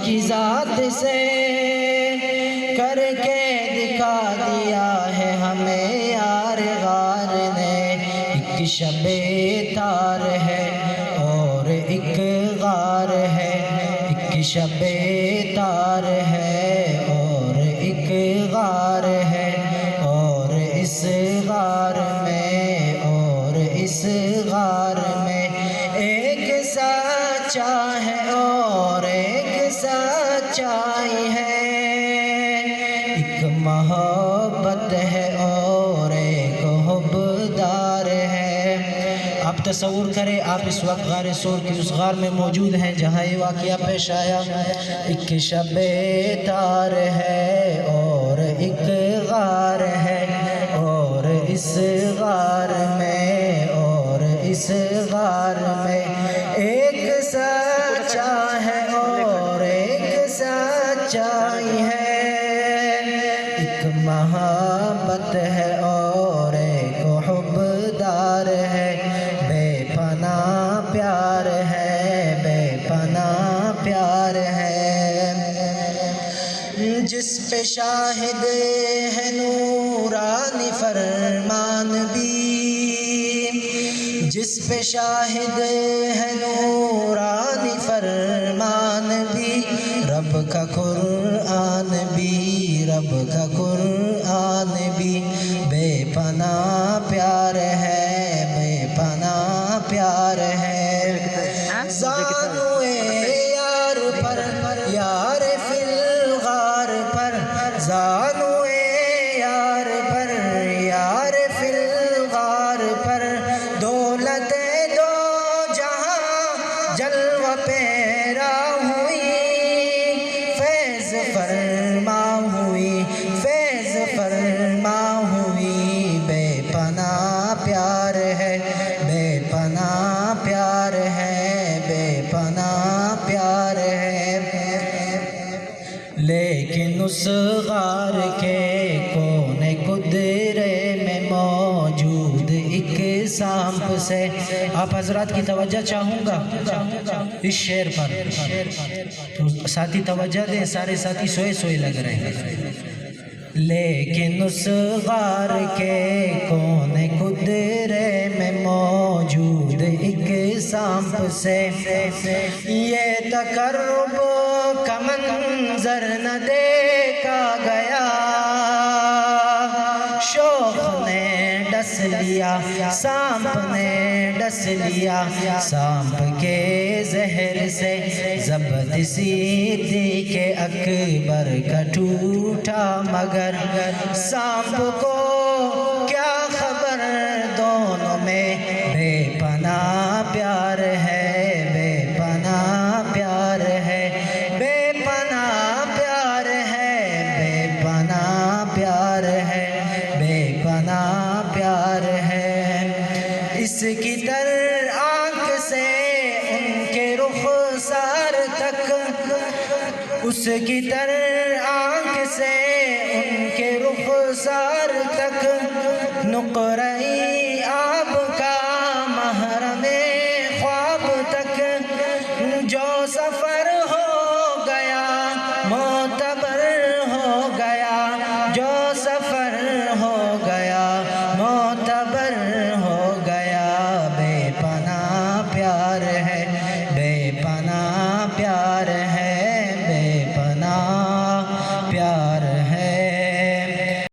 کی ذات سے کر کے دکھا دیا ہے ہمیں یار غار نے۔ ایک شب تار ہے اور ایک غار ہے، ایک شب تار ہے اور ایک غار ہے، اور اس غار میں اس غار میں ایک سچا ہے اور ایک سچائی ہے، ایک محبت ہے اور ایک حبدار ہے۔ آپ تصور کریں، آپ اس وقت غار سور کی اس غار میں موجود ہیں جہاں یہ واقعہ پیش آیا۔ ایک شب تار ہے اور ایک غار ہے، اور اس غار میں اس غار میں ایک سچا ہے اور ایک سچائی ہے، ایک محبت ہے اور ایک حبدار ہے، بے پناہ پیار ہے، بے پناہ پیار ہے۔ جس پہ شاہد ہے نورانی فرمان بھی، جس پہ شاہد ہے نورانی فرمان بھی، رب کا قرآن بھی، رب کا قرآن بھی، بے پناہ پیار ہے، بے پناہ پیار ہے۔ زانوئے یار پر یار فی الغار پر، زانوئے یار پر یار فی الغار پر، دولت دو جہاں جلوہ پیرا ہوئی، فیض فرما ہوئی، فیض فرما ہوئی، بے پناہ پیار ہے، بے پناہ پیار ہے، بے پناہ پیار ہے۔ لیکن اس غار کے کونے قدرے میں موجود ایک سانپ سے، آپ حضرات کی توجہ چاہوں گا اس شعر پر، تو ساتھی توجہ دیں، سارے ساتھی سوئے سوئے لگ رہے ہیں۔ لیکن اس غار کے کونے قدرے میں موجود ایک سانپ سے یہ تقرب کا منظر نہ دیکھا گیا، شوق نے ڈس لیا، سانپ نے ڈس لیا، سانپ کے زہر سے ضبط صدیق اکبر کا ٹوٹا، مگر سانپ کو کیا خبر دونوں میں بے پناہ پیار ہے، بے پناہ پیار ہے، بے پناہ پیار ہے، بے پناہ پیار ہے، بے پناہ پیار ہے۔ اس کی تر آنکھ سے ان کے رخسار تک، اس کی تر آنکھ سے ان کے رخسار تک نقرۂ